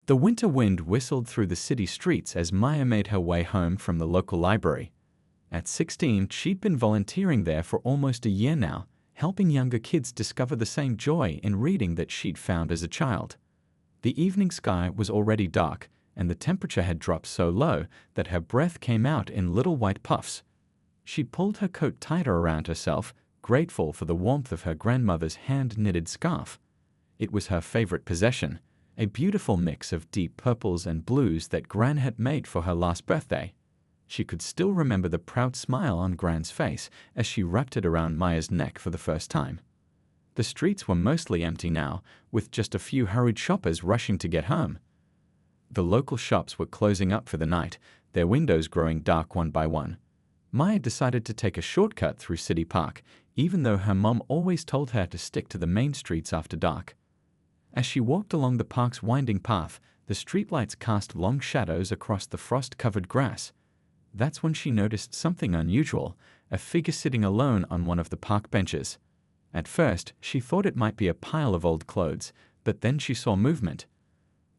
The winter wind whistled through the city streets as Maya made her way home from the local library. At 16, she'd been volunteering there for almost a year now, helping younger kids discover the same joy in reading that she'd found as a child. The evening sky was already dark, and the temperature had dropped so low that her breath came out in little white puffs. She pulled her coat tighter around herself, grateful for the warmth of her grandmother's hand-knitted scarf. It was her favorite possession, a beautiful mix of deep purples and blues that Gran had made for her last birthday. She could still remember the proud smile on Gran's face as she wrapped it around Maya's neck for the first time. The streets were mostly empty now, with just a few hurried shoppers rushing to get home. The local shops were closing up for the night, their windows growing dark one by one. Maya decided to take a shortcut through City Park, even though her mom always told her to stick to the main streets after dark. As she walked along the park's winding path, the streetlights cast long shadows across the frost-covered grass. That's when she noticed something unusual, a figure sitting alone on one of the park benches. At first, she thought it might be a pile of old clothes, but then she saw movement.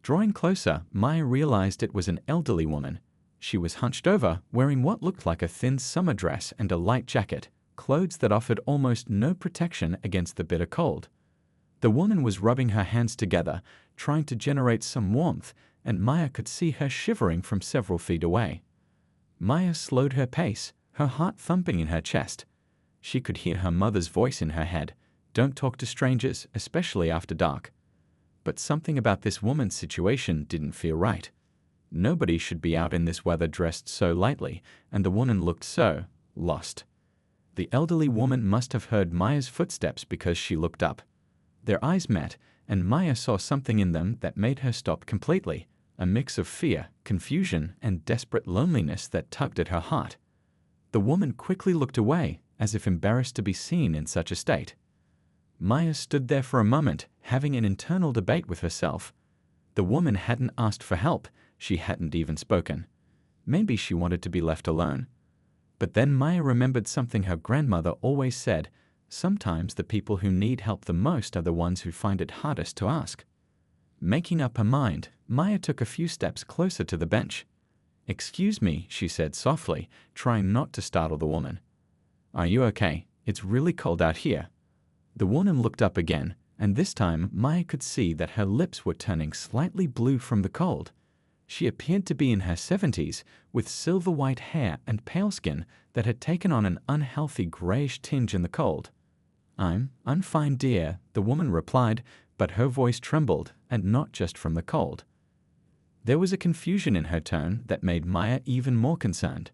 Drawing closer, Maya realized it was an elderly woman. She was hunched over, wearing what looked like a thin summer dress and a light jacket, clothes that offered almost no protection against the bitter cold. The woman was rubbing her hands together, trying to generate some warmth, and Maya could see her shivering from several feet away. Maya slowed her pace, her heart thumping in her chest. She could hear her mother's voice in her head, "Don't talk to strangers, especially after dark." But something about this woman's situation didn't feel right. Nobody should be out in this weather dressed so lightly, and the woman looked so lost. The elderly woman must have heard Maya's footsteps because she looked up. Their eyes met, and Maya saw something in them that made her stop completely, a mix of fear, confusion, and desperate loneliness that tugged at her heart. The woman quickly looked away, as if embarrassed to be seen in such a state. Maya stood there for a moment, having an internal debate with herself. The woman hadn't asked for help, she hadn't even spoken. Maybe she wanted to be left alone. But then Maya remembered something her grandmother always said: sometimes the people who need help the most are the ones who find it hardest to ask. Making up her mind, Maya took a few steps closer to the bench. "Excuse me," she said softly, trying not to startle the woman. "Are you okay? It's really cold out here." The woman looked up again, and this time Maya could see that her lips were turning slightly blue from the cold. She appeared to be in her 70s, with silver-white hair and pale skin that had taken on an unhealthy grayish tinge in the cold. I'm fine, dear," the woman replied, but her voice trembled, and not just from the cold. There was a confusion in her tone that made Maya even more concerned.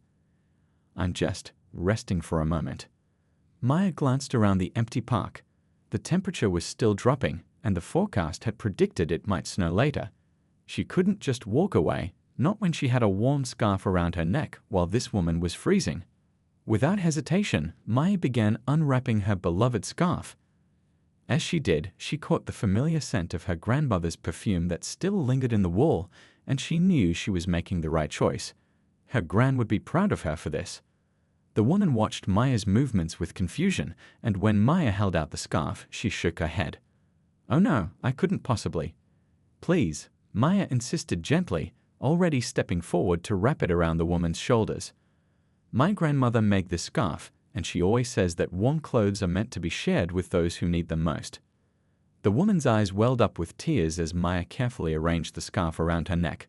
"I'm just resting for a moment." Maya glanced around the empty park. The temperature was still dropping, and the forecast had predicted it might snow later. She couldn't just walk away, not when she had a warm scarf around her neck while this woman was freezing. Without hesitation, Maya began unwrapping her beloved scarf. As she did, she caught the familiar scent of her grandmother's perfume that still lingered in the wall, and she knew she was making the right choice. Her gran would be proud of her for this. The woman watched Maya's movements with confusion, and when Maya held out the scarf, she shook her head. "Oh no, I couldn't possibly." "Please," Maya insisted gently, already stepping forward to wrap it around the woman's shoulders. "My grandmother made this scarf, and she always says that warm clothes are meant to be shared with those who need them most." The woman's eyes welled up with tears as Maya carefully arranged the scarf around her neck.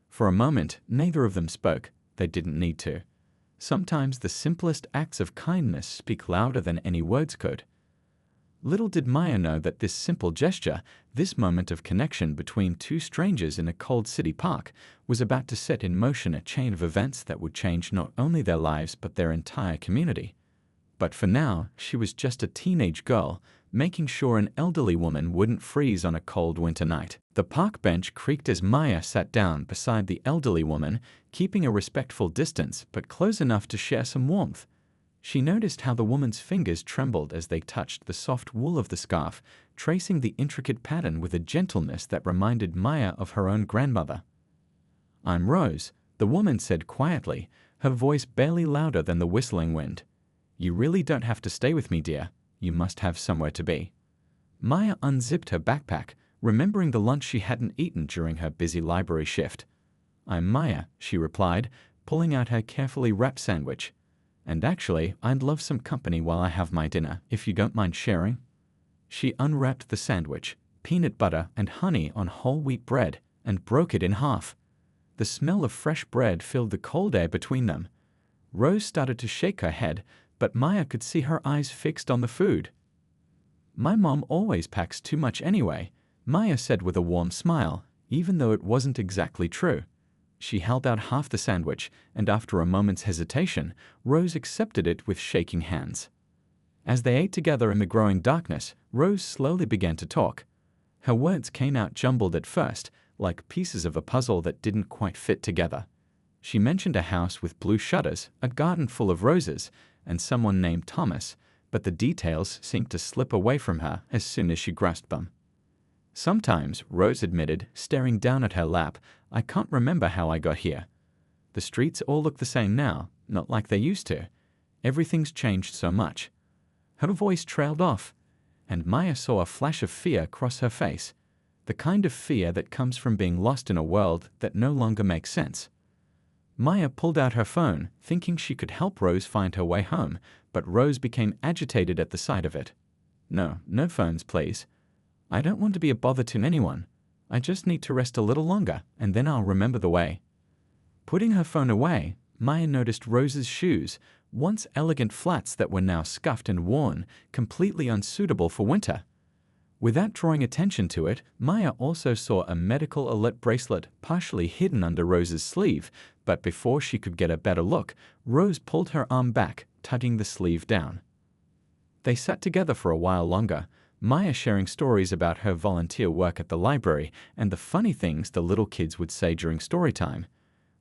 For a moment, neither of them spoke. They didn't need to. Sometimes the simplest acts of kindness speak louder than any words could. Little did Maya know that this simple gesture, this moment of connection between two strangers in a cold city park, was about to set in motion a chain of events that would change not only their lives but their entire community. But for now, she was just a teenage girl, making sure an elderly woman wouldn't freeze on a cold winter night. The park bench creaked as Maya sat down beside the elderly woman, keeping a respectful distance but close enough to share some warmth. She noticed how the woman's fingers trembled as they touched the soft wool of the scarf, tracing the intricate pattern with a gentleness that reminded Maya of her own grandmother. "I'm Rose," the woman said quietly, her voice barely louder than the whistling wind. "You really don't have to stay with me, dear. You must have somewhere to be." Maya unzipped her backpack, remembering the lunch she hadn't eaten during her busy library shift. "I'm Maya," she replied, pulling out her carefully wrapped sandwich. "And actually, I'd love some company while I have my dinner, if you don't mind sharing." She unwrapped the sandwich, peanut butter and honey on whole wheat bread, and broke it in half. The smell of fresh bread filled the cold air between them. Rose started to shake her head, but Maya could see her eyes fixed on the food. "My mom always packs too much anyway," Maya said with a warm smile, even though it wasn't exactly true. She held out half the sandwich, and after a moment's hesitation, Rose accepted it with shaking hands. As they ate together in the growing darkness, Rose slowly began to talk. Her words came out jumbled at first, like pieces of a puzzle that didn't quite fit together. She mentioned a house with blue shutters, a garden full of roses, and someone named Thomas, but the details seemed to slip away from her as soon as she grasped them. "Sometimes," Rose admitted, staring down at her lap, "I can't remember how I got here. The streets all look the same now, not like they used to. Everything's changed so much." Her voice trailed off, and Maya saw a flash of fear cross her face, the kind of fear that comes from being lost in a world that no longer makes sense. Maya pulled out her phone, thinking she could help Rose find her way home, but Rose became agitated at the sight of it. "No, no phones, please. I don't want to be a bother to anyone. I just need to rest a little longer, and then I'll remember the way." Putting her phone away, Maya noticed Rose's shoes, once elegant flats that were now scuffed and worn, completely unsuitable for winter. Without drawing attention to it, Maya also saw a medical alert bracelet partially hidden under Rose's sleeve, but before she could get a better look, Rose pulled her arm back, tugging the sleeve down. They sat together for a while longer, Maya sharing stories about her volunteer work at the library and the funny things the little kids would say during story time.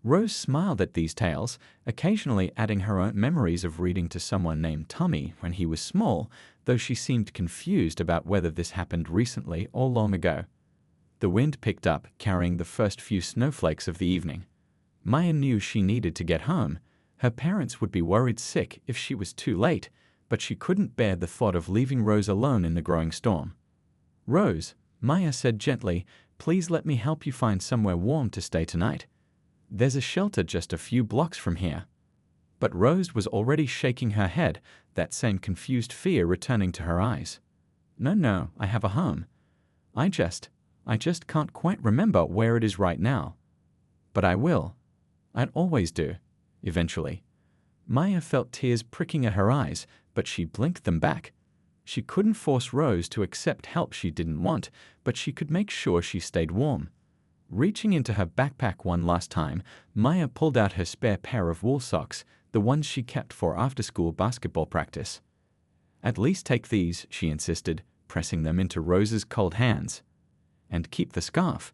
Rose smiled at these tales, occasionally adding her own memories of reading to someone named Tommy when he was small, though she seemed confused about whether this happened recently or long ago. The wind picked up, carrying the first few snowflakes of the evening. Maya knew she needed to get home. Her parents would be worried sick if she was too late, but she couldn't bear the thought of leaving Rose alone in the growing storm. "Rose," Maya said gently, "please let me help you find somewhere warm to stay tonight. There's a shelter just a few blocks from here." But Rose was already shaking her head, that same confused fear returning to her eyes. No, I have a home. I just can't quite remember where it is right now. But I will. I'd always do, eventually." Maya felt tears pricking at her eyes, but she blinked them back. She couldn't force Rose to accept help she didn't want, but she could make sure she stayed warm. Reaching into her backpack one last time, Maya pulled out her spare pair of wool socks, the ones she kept for after-school basketball practice. "At least take these," she insisted, pressing them into Rose's cold hands. "And keep the scarf.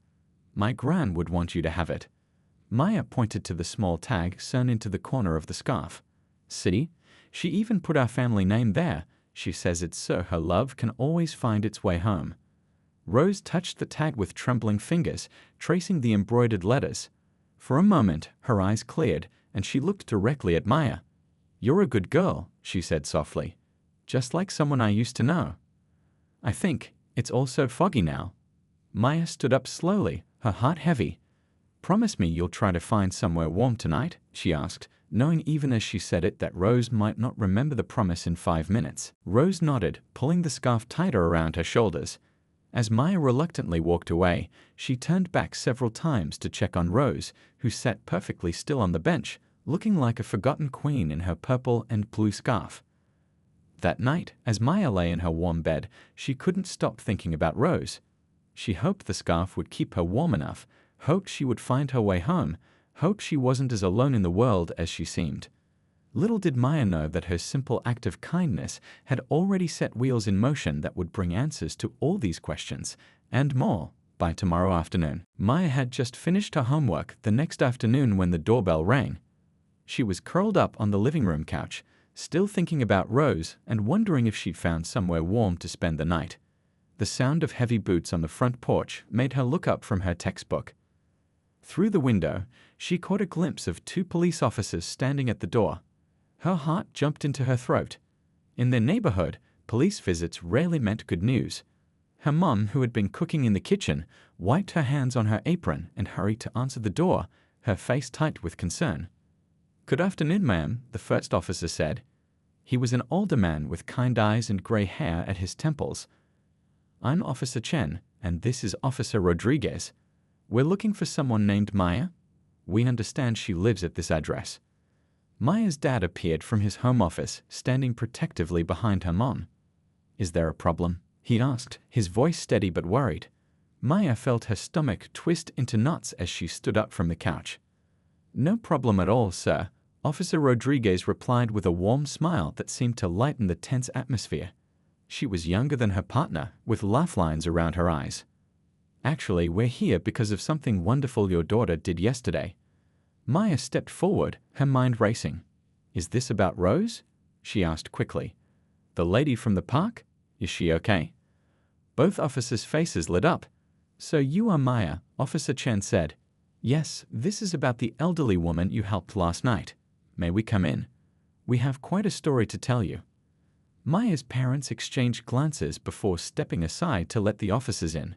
My gran would want you to have it." Maya pointed to the small tag sewn into the corner of the scarf. "See? She even put our family name there. She says it's so her love can always find its way home." Rose touched the tag with trembling fingers, tracing the embroidered letters. For a moment, her eyes cleared, and she looked directly at Maya. "You're a good girl," she said softly. "Just like someone I used to know." "I think it's all so foggy now." Maya stood up slowly, her heart heavy. "Promise me you'll try to find somewhere warm tonight?" she asked, knowing even as she said it that Rose might not remember the promise in 5 minutes. Rose nodded, pulling the scarf tighter around her shoulders. As Maya reluctantly walked away, she turned back several times to check on Rose, who sat perfectly still on the bench, looking like a forgotten queen in her purple and blue scarf. That night, as Maya lay in her warm bed, she couldn't stop thinking about Rose. She hoped the scarf would keep her warm enough, hoped she would find her way home, hoped she wasn't as alone in the world as she seemed. Little did Maya know that her simple act of kindness had already set wheels in motion that would bring answers to all these questions, and more, by tomorrow afternoon. Maya had just finished her homework the next afternoon when the doorbell rang. She was curled up on the living room couch, still thinking about Rose and wondering if she'd found somewhere warm to spend the night. The sound of heavy boots on the front porch made her look up from her textbook. Through the window, she caught a glimpse of 2 police officers standing at the door. Her heart jumped into her throat. In their neighborhood, police visits rarely meant good news. Her mom, who had been cooking in the kitchen, wiped her hands on her apron and hurried to answer the door, her face tight with concern. "Good afternoon, ma'am," the first officer said. He was an older man with kind eyes and gray hair at his temples. "I'm Officer Chen, and this is Officer Rodriguez. We're looking for someone named Maya. We understand she lives at this address." Maya's dad appeared from his home office, standing protectively behind her mom. "Is there a problem?" he asked, his voice steady but worried. Maya felt her stomach twist into knots as she stood up from the couch. "No problem at all, sir," Officer Rodriguez replied with a warm smile that seemed to lighten the tense atmosphere. She was younger than her partner, with laugh lines around her eyes. "Actually, we're here because of something wonderful your daughter did yesterday." Maya stepped forward, her mind racing. "Is this about Rose?" she asked quickly. "The lady from the park? Is she okay?" Both officers' faces lit up. "So you are Maya," Officer Chen said. "Yes, this is about the elderly woman you helped last night. May we come in? We have quite a story to tell you." Maya's parents exchanged glances before stepping aside to let the officers in.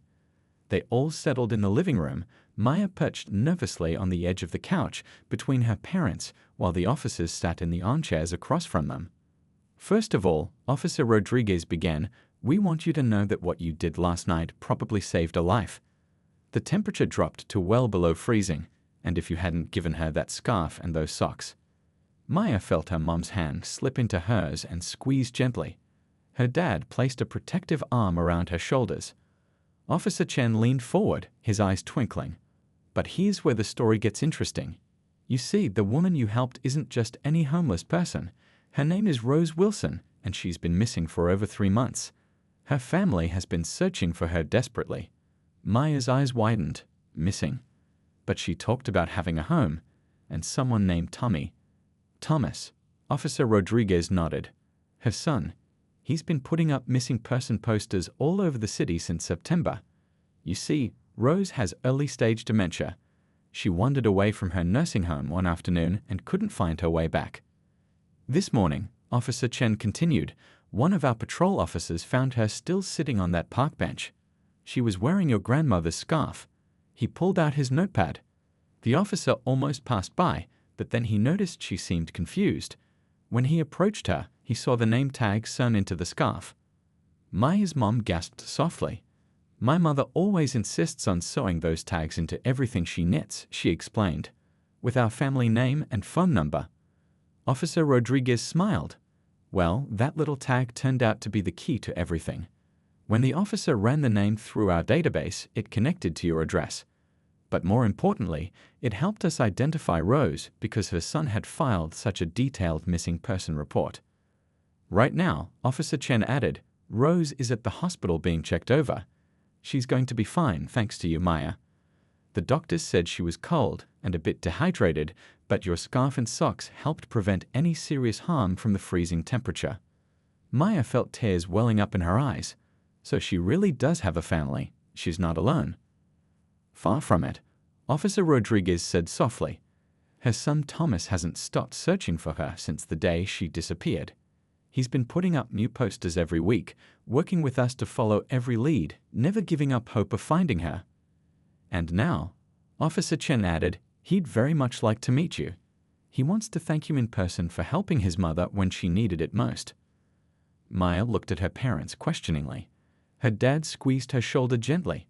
They all settled in the living room, Maya perched nervously on the edge of the couch between her parents while the officers sat in the armchairs across from them. "First of all," Officer Rodriguez began, "we want you to know that what you did last night probably saved a life. The temperature dropped to well below freezing, and if you hadn't given her that scarf and those socks." Maya felt her mom's hand slip into hers and squeeze gently. Her dad placed a protective arm around her shoulders. Officer Chen leaned forward, his eyes twinkling. "But here's where the story gets interesting. You see, the woman you helped isn't just any homeless person. Her name is Rose Wilson, and she's been missing for over 3 months. Her family has been searching for her desperately." Maya's eyes widened. Missing. But she talked about having a home, and someone named Thomas. Officer Rodriguez nodded. "Her son. He's been putting up missing person posters all over the city since September. You see, Rose has early-stage dementia. She wandered away from her nursing home one afternoon and couldn't find her way back. This morning," Officer Chen continued, "one of our patrol officers found her still sitting on that park bench. She was wearing your grandmother's scarf." He pulled out his notepad. The officer almost passed by, but then he noticed she seemed confused. When he approached her, he saw the name tag sewn into the scarf. Maya's mom gasped softly. "My mother always insists on sewing those tags into everything she knits," she explained, "with our family name and phone number." Officer Rodriguez smiled. "Well, that little tag turned out to be the key to everything. When the officer ran the name through our database, it connected to your address. But more importantly, it helped us identify Rose because her son had filed such a detailed missing person report. Right now," Officer Chen added, "Rose is at the hospital being checked over. She's going to be fine, thanks to you, Maya. The doctors said she was cold and a bit dehydrated, but your scarf and socks helped prevent any serious harm from the freezing temperature." Maya felt tears welling up in her eyes. So she really does have a family. She's not alone. "Far from it," Officer Rodriguez said softly. "Her son Thomas hasn't stopped searching for her since the day she disappeared. He's been putting up new posters every week, working with us to follow every lead, never giving up hope of finding her. And now," Officer Chen added, "he'd very much like to meet you. He wants to thank you in person for helping his mother when she needed it most." Maya looked at her parents questioningly. Her dad squeezed her shoulder gently.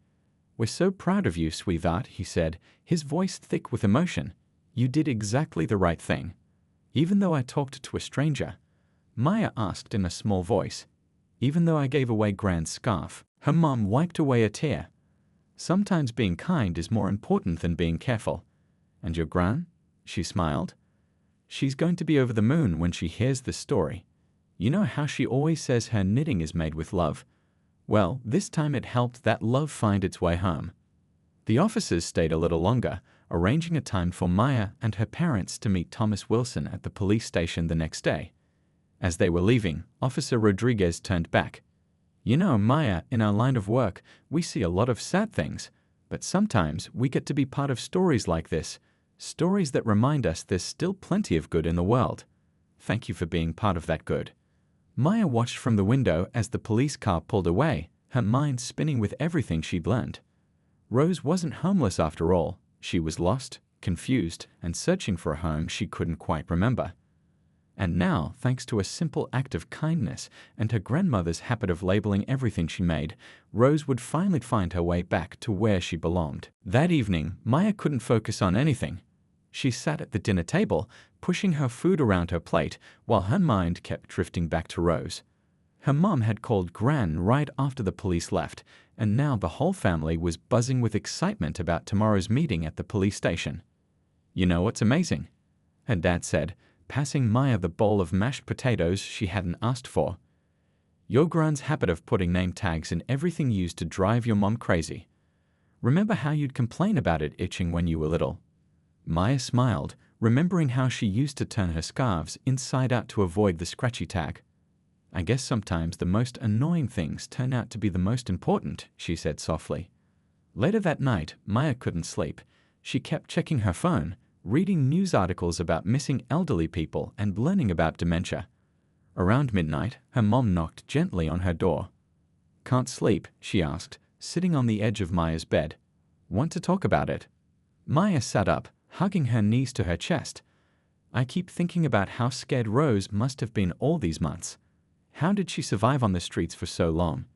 "We're so proud of you, sweetheart," he said, his voice thick with emotion. "You did exactly the right thing." "Even though I talked to a stranger?" Maya asked in a small voice. "Even though I gave away Gran's scarf?" Her mom wiped away a tear. "Sometimes being kind is more important than being careful." "And your Gran?" She smiled. "She's going to be over the moon when she hears this story. You know how she always says her knitting is made with love? Well, this time it helped that love find its way home." The officers stayed a little longer, arranging a time for Maya and her parents to meet Thomas Wilson at the police station the next day. As they were leaving, Officer Rodriguez turned back. "You know, Maya, in our line of work, we see a lot of sad things, but sometimes we get to be part of stories like this, stories that remind us there's still plenty of good in the world. Thank you for being part of that good." Maya watched from the window as the police car pulled away, her mind spinning with everything she'd learned. Rose wasn't homeless after all. She was lost, confused, and searching for a home she couldn't quite remember. And now, thanks to a simple act of kindness and her grandmother's habit of labeling everything she made, Rose would finally find her way back to where she belonged. That evening, Maya couldn't focus on anything. She sat at the dinner table, pushing her food around her plate, while her mind kept drifting back to Rose. Her mom had called Gran right after the police left, and now the whole family was buzzing with excitement about tomorrow's meeting at the police station. "You know what's amazing?" her dad said, passing Maya the bowl of mashed potatoes she hadn't asked for. "Your Gran's habit of putting name tags in everything used to drive your mom crazy. Remember how you'd complain about it itching when you were little?" Maya smiled, remembering how she used to turn her scarves inside out to avoid the scratchy tag. "I guess sometimes the most annoying things turn out to be the most important," she said softly. Later that night, Maya couldn't sleep. She kept checking her phone, reading news articles about missing elderly people and learning about dementia. Around midnight, her mom knocked gently on her door. "Can't sleep?" she asked, sitting on the edge of Maya's bed. "Want to talk about it?" Maya sat up, hugging her knees to her chest. "I keep thinking about how scared Rose must have been all these months. How did she survive on the streets for so long?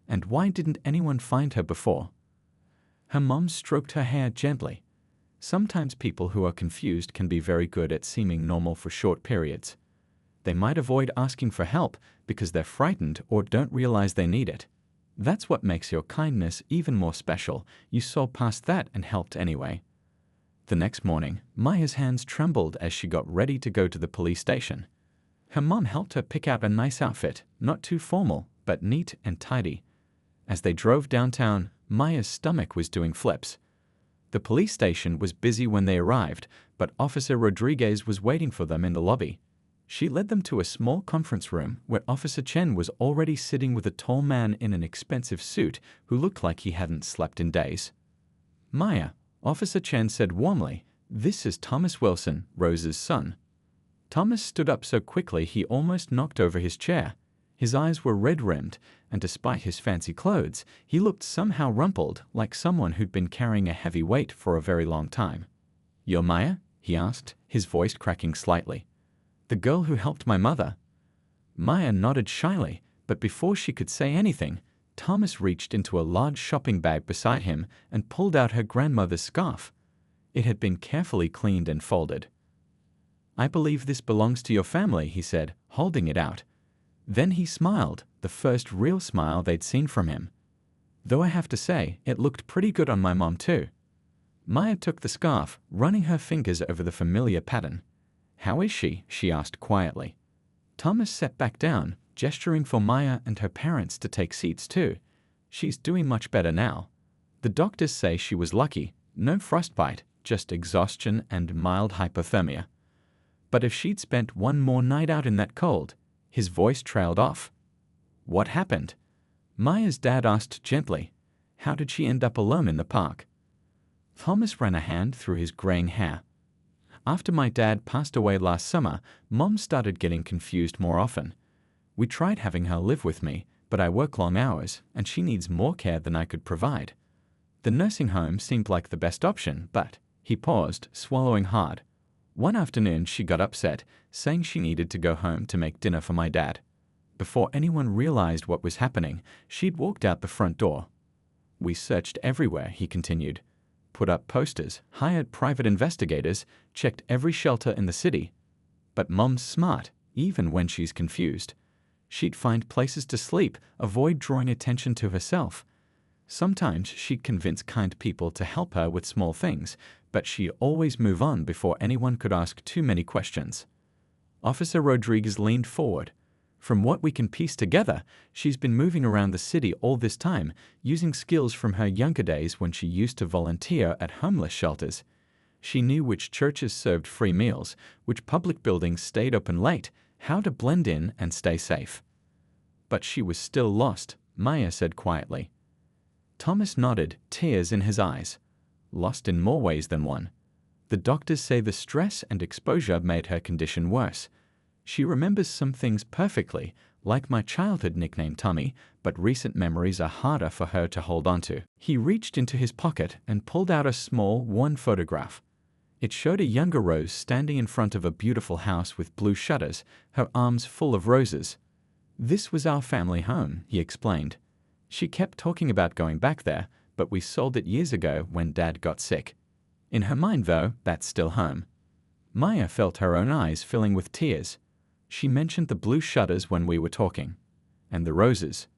And why didn't anyone find her before?" Her mom stroked her hair gently. Sometimes people who are confused can be very good at seeming normal for short periods. They might avoid asking for help because they're frightened or don't realize they need it. That's what makes your kindness even more special. You saw past that and helped anyway. The next morning, Maya's hands trembled as she got ready to go to the police station. Her mom helped her pick out a nice outfit, not too formal, but neat and tidy. As they drove downtown, Maya's stomach was doing flips. The police station was busy when they arrived, but Officer Rodriguez was waiting for them in the lobby. She led them to a small conference room where Officer Chen was already sitting with a tall man in an expensive suit who looked like he hadn't slept in days. "Maya," Officer Chen said warmly, "this is Thomas Wilson, Rose's son." Thomas stood up so quickly he almost knocked over his chair. His eyes were red-rimmed, and despite his fancy clothes, he looked somehow rumpled, like someone who'd been carrying a heavy weight for a very long time. "You're Maya?" he asked, his voice cracking slightly. "The girl who helped my mother?" Maya nodded shyly, but before she could say anything, Thomas reached into a large shopping bag beside him and pulled out her grandmother's scarf. It had been carefully cleaned and folded. "I believe this belongs to your family," he said, holding it out. Then he smiled, the first real smile they'd seen from him. "Though I have to say, it looked pretty good on my mom too." Maya took the scarf, running her fingers over the familiar pattern. "How is she?" she asked quietly. Thomas sat back down, gesturing for Maya and her parents to take seats too. "She's doing much better now. The doctors say she was lucky, no frostbite, just exhaustion and mild hypothermia. But if she'd spent one more night out in that cold..." His voice trailed off. "What happened?" Maya's dad asked gently. "How did she end up alone in the park?" Thomas ran a hand through his graying hair. "After my dad passed away last summer, Mom started getting confused more often. We tried having her live with me, but I work long hours, and she needs more care than I could provide. The nursing home seemed like the best option, but..." He paused, swallowing hard. "One afternoon she got upset, saying she needed to go home to make dinner for my dad. Before anyone realized what was happening, she'd walked out the front door. We searched everywhere," he continued. "Put up posters, hired private investigators, checked every shelter in the city. But Mom's smart, even when she's confused. She'd find places to sleep, avoid drawing attention to herself. Sometimes she'd convince kind people to help her with small things, but she'd always move on before anyone could ask too many questions." Officer Rodriguez leaned forward. "From what we can piece together, she's been moving around the city all this time, using skills from her younger days when she used to volunteer at homeless shelters. She knew which churches served free meals, which public buildings stayed open late, how to blend in and stay safe." "But she was still lost," Maya said quietly. Thomas nodded, tears in his eyes. "Lost in more ways than one. The doctors say the stress and exposure made her condition worse. She remembers some things perfectly, Like my childhood nickname Tummy, but recent memories are harder for her to hold onto. He reached into his pocket and pulled out a small, worn photograph. It showed a younger Rose standing in front of a beautiful house with blue shutters, her arms full of roses. This was our family home, he explained. She kept talking about going back there, but we sold it years ago when Dad got sick. In her mind, though, that's still home. Maya felt her own eyes filling with tears. She mentioned the blue shutters when we were talking. And the roses.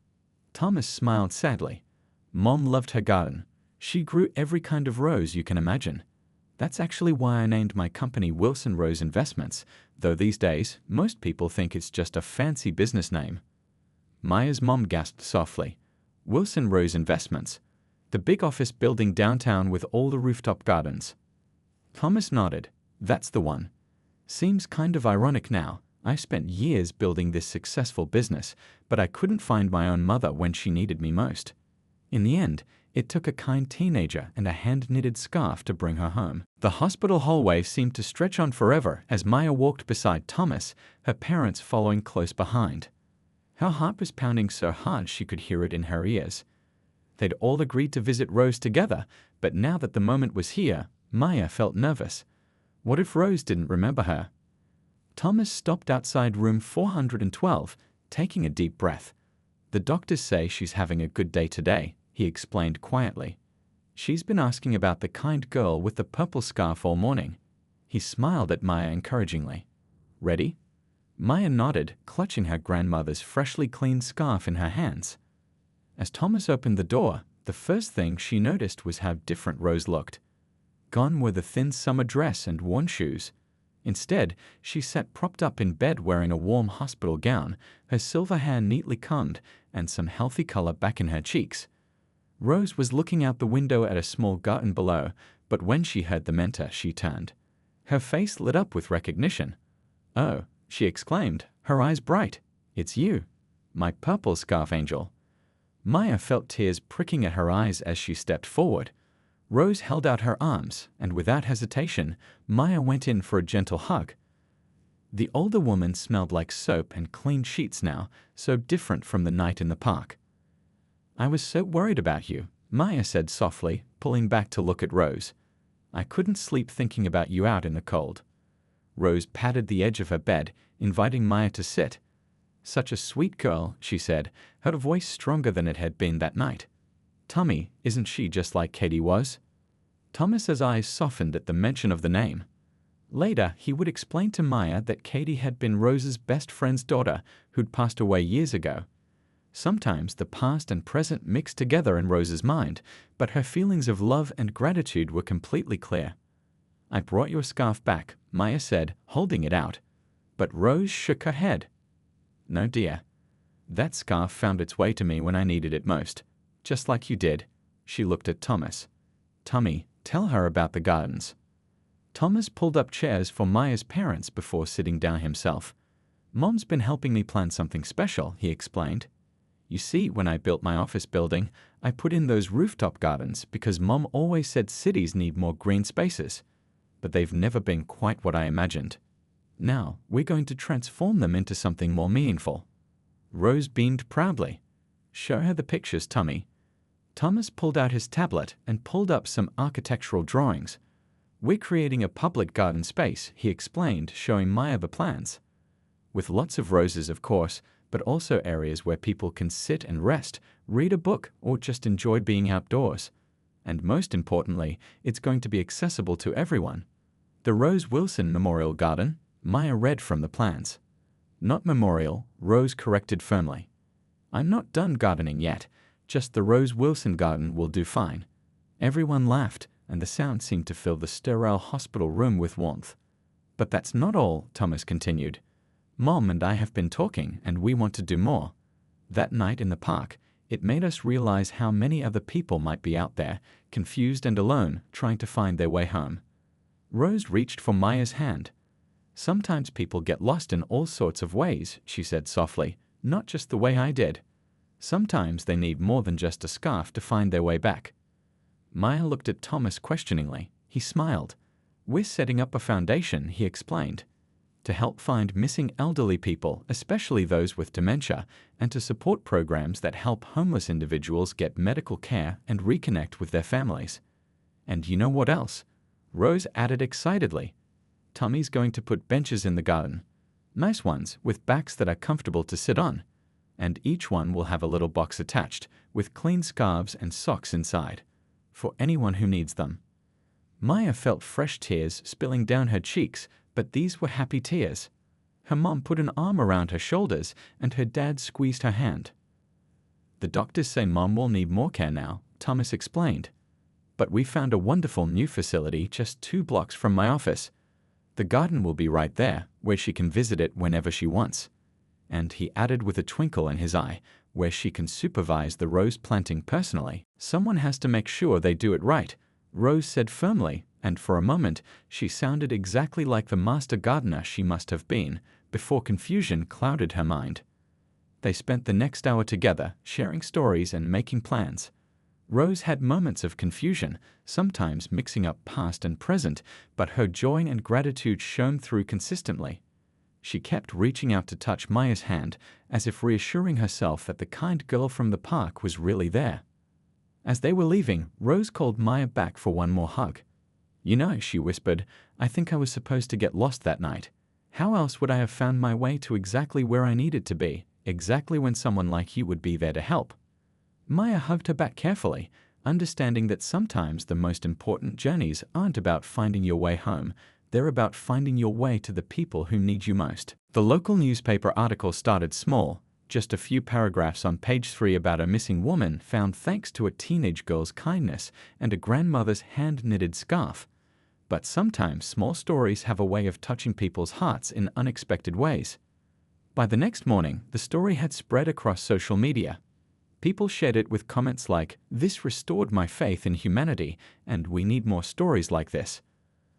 Thomas smiled sadly. Mom loved her garden. She grew every kind of rose you can imagine. That's actually why I named my company Wilson Rose Investments, though these days, most people think it's just a fancy business name. Maya's mom gasped softly. Wilson Rose Investments. The big office building downtown with all the rooftop gardens. Thomas nodded. That's the one. Seems kind of ironic now. I spent years building this successful business, but I couldn't find my own mother when she needed me most. In the end, it took a kind teenager and a hand-knitted scarf to bring her home. The hospital hallway seemed to stretch on forever as Maya walked beside Thomas, her parents following close behind. Her heart was pounding so hard she could hear it in her ears. They'd all agreed to visit Rose together, but now that the moment was here, Maya felt nervous. What if Rose didn't remember her? Thomas stopped outside room 412, taking a deep breath. The doctors say she's having a good day today, he explained quietly. She's been asking about the kind girl with the purple scarf all morning. He smiled at Maya encouragingly. Ready? Maya nodded, clutching her grandmother's freshly cleaned scarf in her hands. As Thomas opened the door, the first thing she noticed was how different Rose looked. Gone were the thin summer dress and worn shoes. Instead, she sat propped up in bed wearing a warm hospital gown, her silver hair neatly combed, and some healthy color back in her cheeks. Rose was looking out the window at a small garden below, but when she heard the mentor, she turned. Her face lit up with recognition. Oh, she exclaimed, her eyes bright. It's you, my purple scarf angel. Maya felt tears pricking at her eyes as she stepped forward. Rose held out her arms, and without hesitation, Maya went in for a gentle hug. The older woman smelled like soap and clean sheets now, so different from the night in the park. I was so worried about you, Maya said softly, pulling back to look at Rose. I couldn't sleep thinking about you out in the cold. Rose patted the edge of her bed, inviting Maya to sit. Such a sweet girl, she said, her voice stronger than it had been that night. Tummy, isn't she just like Katie was? Thomas's eyes softened at the mention of the name. Later, he would explain to Maya that Katie had been Rose's best friend's daughter who'd passed away years ago. Sometimes the past and present mixed together in Rose's mind, but her feelings of love and gratitude were completely clear. I brought your scarf back, Maya said, holding it out. But Rose shook her head. No, dear. That scarf found its way to me when I needed it most. Just like you did. She looked at Thomas. Tummy, tell her about the gardens. Thomas pulled up chairs for Maya's parents before sitting down himself. Mom's been helping me plan something special, he explained. You see, when I built my office building, I put in those rooftop gardens because Mom always said cities need more green spaces. But they've never been quite what I imagined. Now, we're going to transform them into something more meaningful. Rose beamed proudly. Show her the pictures, Tummy. Thomas pulled out his tablet and pulled up some architectural drawings. We're creating a public garden space, he explained, showing Maya the plans. With lots of roses, of course, but also areas where people can sit and rest, read a book, or just enjoy being outdoors. And most importantly, it's going to be accessible to everyone. The Rose Wilson Memorial Garden, Maya read from the plans. Not memorial, Rose corrected firmly. I'm not done gardening yet. Just the Rose Wilson garden will do fine. Everyone laughed, and the sound seemed to fill the sterile hospital room with warmth. But that's not all, Thomas continued. Mom and I have been talking, and we want to do more. That night in the park, it made us realize how many other people might be out there, confused and alone, trying to find their way home. Rose reached for Maya's hand. Sometimes people get lost in all sorts of ways, she said softly, not just the way I did. Sometimes they need more than just a scarf to find their way back. Maya looked at Thomas questioningly. He smiled. We're setting up a foundation, he explained. to help find missing elderly people, especially those with dementia, and to support programs that help homeless individuals get medical care and reconnect with their families. And you know what else? Rose added excitedly. Tommy's going to put benches in the garden. Nice ones, with backs that are comfortable to sit on. And each one will have a little box attached, with clean scarves and socks inside, for anyone who needs them. Maya felt fresh tears spilling down her cheeks, but these were happy tears. Her mom put an arm around her shoulders, and her dad squeezed her hand. The doctors say Mom will need more care now, Thomas explained. But we found a wonderful new facility just 2 blocks from my office. The garden will be right there, where she can visit it whenever she wants. And he added with a twinkle in his eye, where she can supervise the rose planting personally. Someone has to make sure they do it right, Rose said firmly, and for a moment she sounded exactly like the master gardener she must have been, before confusion clouded her mind. They spent the next hour together, sharing stories and making plans. Rose had moments of confusion, sometimes mixing up past and present, but her joy and gratitude shone through consistently. She kept reaching out to touch Maya's hand, as if reassuring herself that the kind girl from the park was really there. As they were leaving, Rose called Maya back for one more hug. "You know," she whispered, "I think I was supposed to get lost that night. How else would I have found my way to exactly where I needed to be, exactly when someone like you would be there to help?" Maya hugged her back carefully, understanding that sometimes the most important journeys aren't about finding your way home, they're about finding your way to the people who need you most. The local newspaper article started small, just a few paragraphs on page 3 about a missing woman found thanks to a teenage girl's kindness and a grandmother's hand-knitted scarf. But sometimes small stories have a way of touching people's hearts in unexpected ways. By the next morning, the story had spread across social media. People shared it with comments like, "This restored my faith in humanity, and we need more stories like this."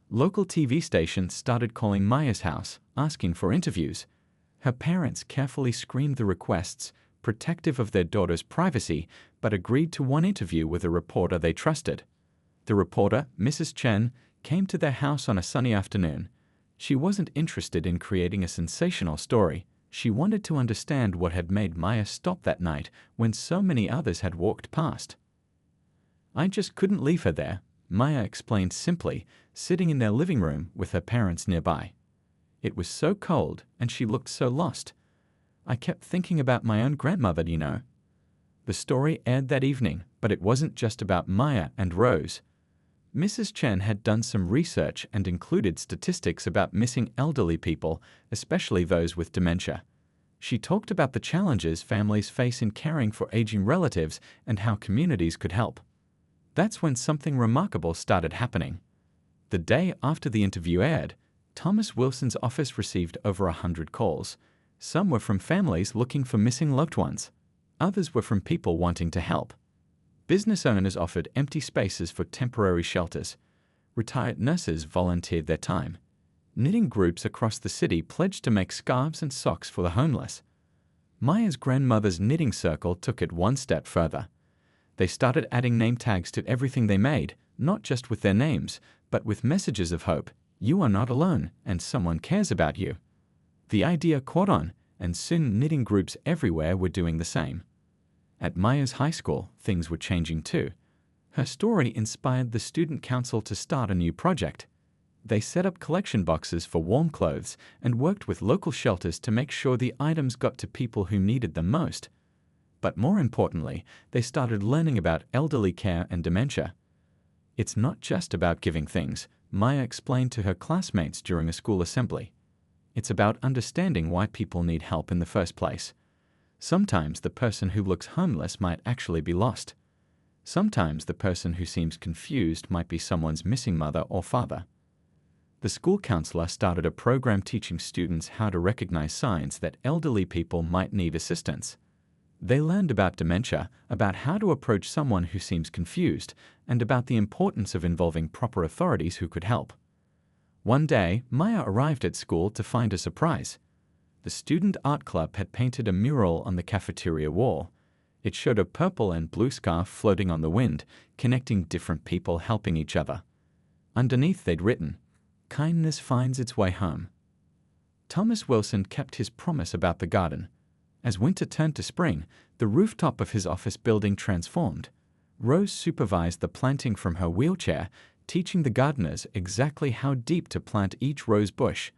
Local TV stations started calling Maya's house, asking for interviews. Her parents carefully screened the requests, protective of their daughter's privacy, but agreed to one interview with a reporter they trusted. The reporter, Mrs. Chen, came to their house on a sunny afternoon. She wasn't interested in creating a sensational story. She wanted to understand what had made Maya stop that night when so many others had walked past. "I just couldn't leave her there," Maya explained simply, sitting in their living room with her parents nearby. "It was so cold, and she looked so lost. I kept thinking about my own grandmother, you know." The story aired that evening, but it wasn't just about Maya and Rose. Mrs. Chen had done some research and included statistics about missing elderly people, especially those with dementia. She talked about the challenges families face in caring for aging relatives and how communities could help. That's when something remarkable started happening. The day after the interview aired, Thomas Wilson's office received over 100 calls. Some were from families looking for missing loved ones. Others were from people wanting to help. Business owners offered empty spaces for temporary shelters. Retired nurses volunteered their time. Knitting groups across the city pledged to make scarves and socks for the homeless. Maya's grandmother's knitting circle took it one step further. They started adding name tags to everything they made, not just with their names, but with messages of hope. "You are not alone, and someone cares about you." The idea caught on, and soon knitting groups everywhere were doing the same. At Maya's high school, things were changing too. Her story inspired the student council to start a new project. They set up collection boxes for warm clothes and worked with local shelters to make sure the items got to people who needed them most. But more importantly, they started learning about elderly care and dementia. "It's not just about giving things," Maya explained to her classmates during a school assembly. "It's about understanding why people need help in the first place. Sometimes the person who looks homeless might actually be lost. Sometimes the person who seems confused might be someone's missing mother or father." The school counselor started a program teaching students how to recognize signs that elderly people might need assistance. They learned about dementia, about how to approach someone who seems confused, and about the importance of involving proper authorities who could help. One day, Maya arrived at school to find a surprise. The student art club had painted a mural on the cafeteria wall. It showed a purple and blue scarf floating on the wind, connecting different people helping each other. Underneath they'd written, "Kindness finds its way home." Thomas Wilson kept his promise about the garden. As winter turned to spring, the rooftop of his office building transformed. Rose supervised the planting from her wheelchair, teaching the gardeners exactly how deep to plant each rose bush.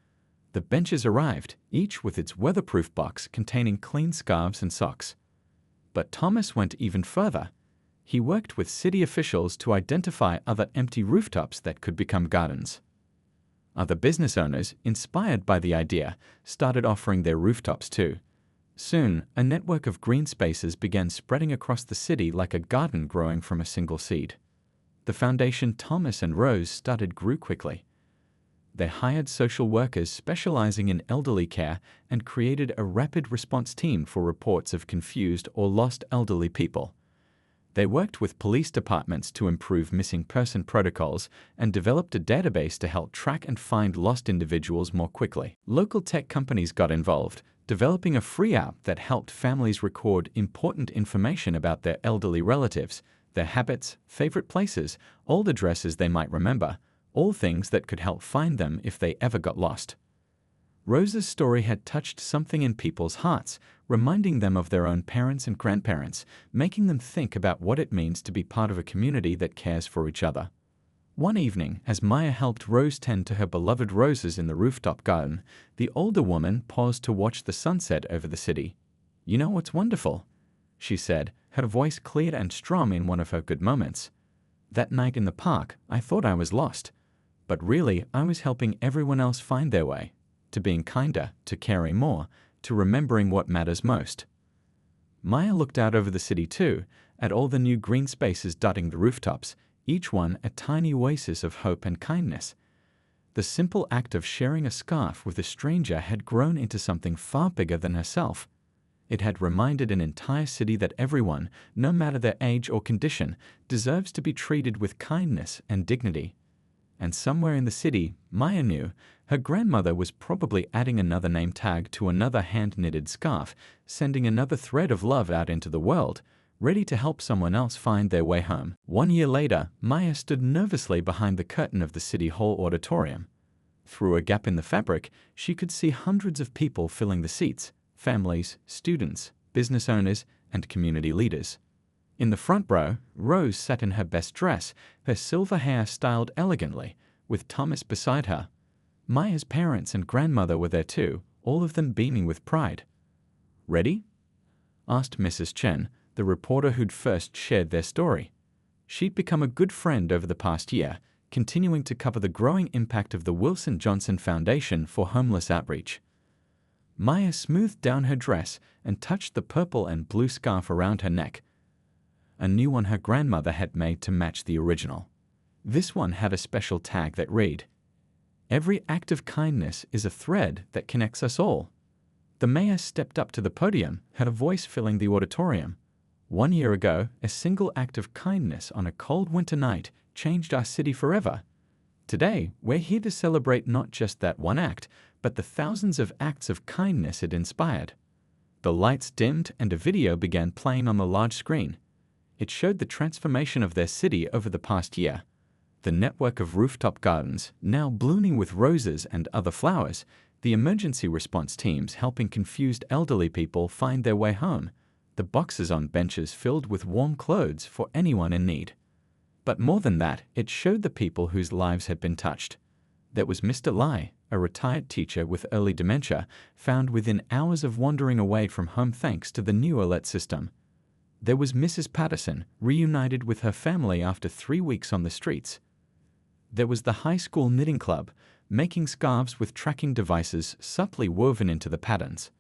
The benches arrived, each with its weatherproof box containing clean scarves and socks. But Thomas went even further. He worked with city officials to identify other empty rooftops that could become gardens. Other business owners, inspired by the idea, started offering their rooftops too. Soon, a network of green spaces began spreading across the city like a garden growing from a single seed. The foundation Thomas and Rose started grew quickly. They hired social workers specializing in elderly care and created a rapid response team for reports of confused or lost elderly people. They worked with police departments to improve missing person protocols and developed a database to help track and find lost individuals more quickly. Local tech companies got involved, developing a free app that helped families record important information about their elderly relatives, their habits, favorite places, old addresses they might remember, all things that could help find them if they ever got lost. Rose's story had touched something in people's hearts, reminding them of their own parents and grandparents, making them think about what it means to be part of a community that cares for each other. One evening, as Maya helped Rose tend to her beloved roses in the rooftop garden, the older woman paused to watch the sunset over the city. "You know what's wonderful?" she said, her voice clear and strong in one of her good moments. "That night in the park, I thought I was lost. But really, I was helping everyone else find their way, to being kinder, to caring more, to remembering what matters most." Maya looked out over the city too, at all the new green spaces dotting the rooftops, each one a tiny oasis of hope and kindness. The simple act of sharing a scarf with a stranger had grown into something far bigger than herself. It had reminded an entire city that everyone, no matter their age or condition, deserves to be treated with kindness and dignity. And somewhere in the city, Maya knew, her grandmother was probably adding another name tag to another hand-knitted scarf, sending another thread of love out into the world, ready to help someone else find their way home. 1 year later, Maya stood nervously behind the curtain of the City Hall auditorium. Through a gap in the fabric, she could see hundreds of people filling the seats, families, students, business owners, and community leaders. In the front row, Rose sat in her best dress, her silver hair styled elegantly, with Thomas beside her. Maya's parents and grandmother were there too, all of them beaming with pride. "Ready?" asked Mrs. Chen, the reporter who'd first shared their story. She'd become a good friend over the past year, continuing to cover the growing impact of the Wilson Johnson Foundation for Homeless Outreach. Maya smoothed down her dress and touched the purple and blue scarf around her neck, a new one her grandmother had made to match the original. This one had a special tag that read, "Every act of kindness is a thread that connects us all." The mayor stepped up to the podium, her voice filling the auditorium. 1 year ago, a single act of kindness on a cold winter night changed our city forever. Today, we're here to celebrate not just that one act, but the thousands of acts of kindness it inspired. The lights dimmed and a video began playing on the large screen. It showed the transformation of their city over the past year. The network of rooftop gardens, now blooming with roses and other flowers, the emergency response teams helping confused elderly people find their way home, the boxes on benches filled with warm clothes for anyone in need. But more than that, it showed the people whose lives had been touched. There was Mr. Lai, a retired teacher with early dementia, found within hours of wandering away from home thanks to the new alert system. There was Mrs. Patterson, reunited with her family after 3 weeks on the streets. There was the high school knitting club, making scarves with tracking devices subtly woven into the patterns.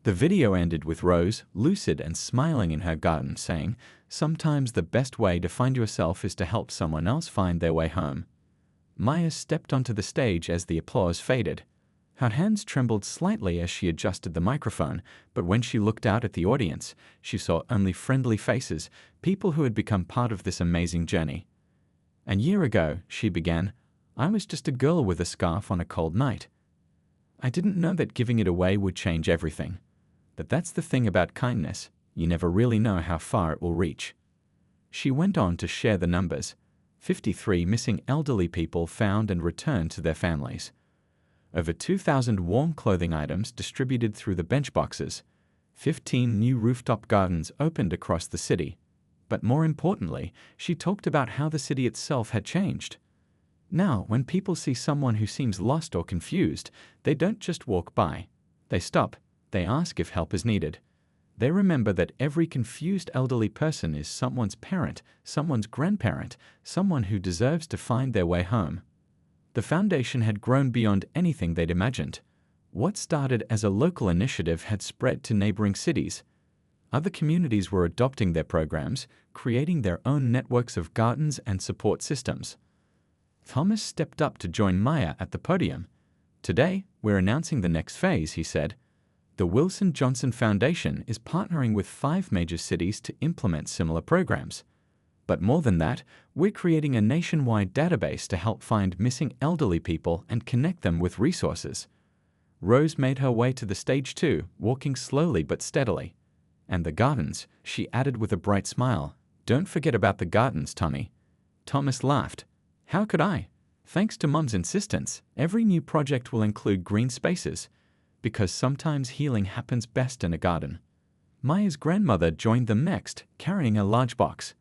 The video ended with Rose, lucid and smiling in her garden, saying, "Sometimes the best way to find yourself is to help someone else find their way home." Maya stepped onto the stage as the applause faded. Her hands trembled slightly as she adjusted the microphone, but when she looked out at the audience, she saw only friendly faces, people who had become part of this amazing journey. "A year ago," she began, "I was just a girl with a scarf on a cold night. I didn't know that giving it away would change everything. But that's the thing about kindness, you never really know how far it will reach." She went on to share the numbers. 53 missing elderly people found and returned to their families. Over 2,000 warm clothing items distributed through the bench boxes. 15 new rooftop gardens opened across the city. But more importantly, she talked about how the city itself had changed. Now, when people see someone who seems lost or confused, they don't just walk by. They stop. They ask if help is needed. They remember that every confused elderly person is someone's parent, someone's grandparent, someone who deserves to find their way home. The foundation had grown beyond anything they'd imagined. What started as a local initiative had spread to neighboring cities. Other communities were adopting their programs, creating their own networks of gardens and support systems. Thomas stepped up to join Maya at the podium. "Today, we're announcing the next phase," he said. "The Wilson Johnson Foundation is partnering with 5 major cities to implement similar programs. But more than that, we're creating a nationwide database to help find missing elderly people and connect them with resources." Rose made her way to the stage too, walking slowly but steadily. "And the gardens," she added with a bright smile. "Don't forget about the gardens, Tommy." Thomas laughed. "How could I? Thanks to Mum's insistence, every new project will include green spaces, because sometimes healing happens best in a garden." Maya's grandmother joined them next, carrying a large box.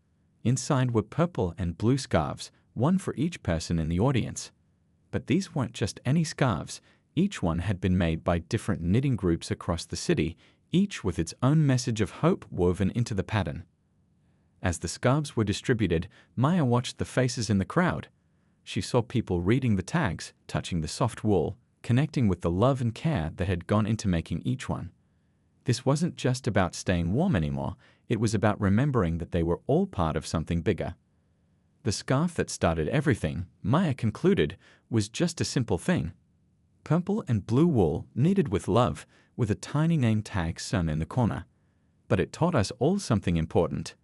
Inside were purple and blue scarves, one for each person in the audience. But these weren't just any scarves. Each one had been made by different knitting groups across the city, each with its own message of hope woven into the pattern. As the scarves were distributed, Maya watched the faces in the crowd. She saw people reading the tags, touching the soft wool, connecting with the love and care that had gone into making each one. This wasn't just about staying warm anymore, it was about remembering that they were all part of something bigger. The scarf that started everything, Maya concluded, was just a simple thing. Purple and blue wool knitted with love, with a tiny name tag sewn in the corner. But it taught us all something important.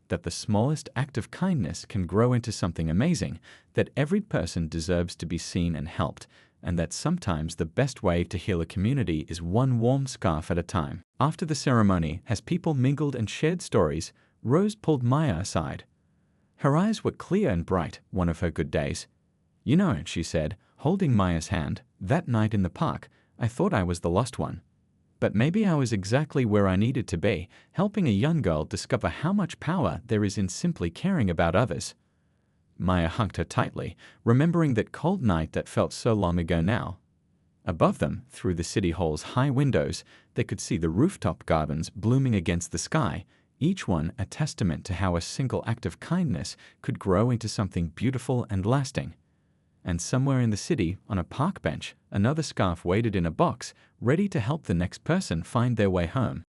That the smallest act of kindness can grow into something amazing, that every person deserves to be seen and helped, and that sometimes the best way to heal a community is one warm scarf at a time. After the ceremony, as people mingled and shared stories, Rose pulled Maya aside. Her eyes were clear and bright, one of her good days. "You know," she said, holding Maya's hand, "that night in the park, I thought I was the lost one. But maybe I was exactly where I needed to be, helping a young girl discover how much power there is in simply caring about others." Maya hugged her tightly, remembering that cold night that felt so long ago now. Above them, through the city hall's high windows, they could see the rooftop gardens blooming against the sky, each one a testament to how a single act of kindness could grow into something beautiful and lasting. And somewhere in the city, on a park bench, another scarf waited in a box, ready to help the next person find their way home.